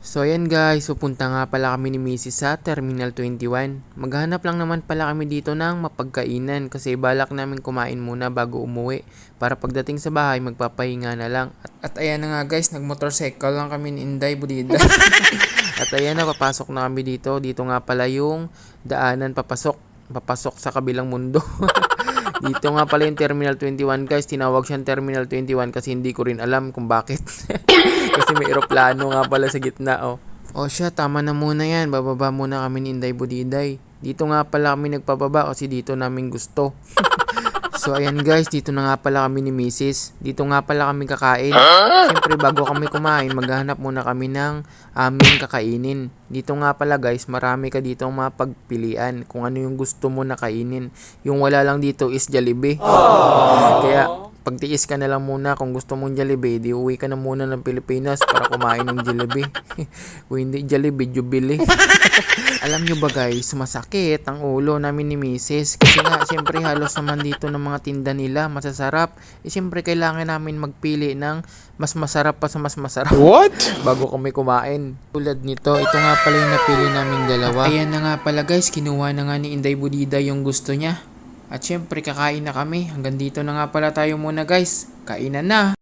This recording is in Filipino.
So ayan guys, pupunta nga pala kami ni Mrs. sa Terminal 21. Maghanap lang naman pala kami dito ng mapagkainan kasi balak namin kumain muna bago umuwi para pagdating sa bahay magpapahinga na lang. At ayan na nga guys, nagmotorcycle lang kami ni Inday Budida. At ayan na, papasok na kami dito. Dito nga pala yung daanan papasok sa kabilang mundo. Dito nga pala yung Terminal 21 guys, tinawag siyang Terminal 21 kasi hindi ko rin alam kung bakit. Kasi may eroplano nga pala sa gitna, oh. O siya, tama na muna yan. Bababa muna kami ni Inday Budiday. Dito nga pala kami nagpababa kasi dito namin gusto. So ayan guys, dito na nga pala kami ni Mrs. Dito nga pala kami kakain. Siyempre bago kami kumain, maghahanap muna kami ng aming kakainin. Dito nga pala guys, marami ka dito mapagpilian kung ano yung gusto mo na kainin. Yung wala lang dito is Jollibee. Kaya pagtiis ka na lang muna kung gusto mong Jollibee, di uwi ka na muna ng Pilipinas para kumain ng Jollibee. Kung hindi Jollibee, Jubilee. Alam nyo ba guys, masakit ang ulo namin ni Mrs. Kasi nga, siyempre halos naman dito ng mga tinda nila, masasarap. Siyempre kailangan namin magpili ng mas masarap pa sa mas masarap. What? Bago kami kumain. Tulad nito, ito nga pala yung napili naming dalawa. Ayan na nga pala guys, kinuha na nga ni Inday Budida yung gusto niya. At syempre kakain na kami. Hanggang dito na nga pala tayo muna guys. Kainan na!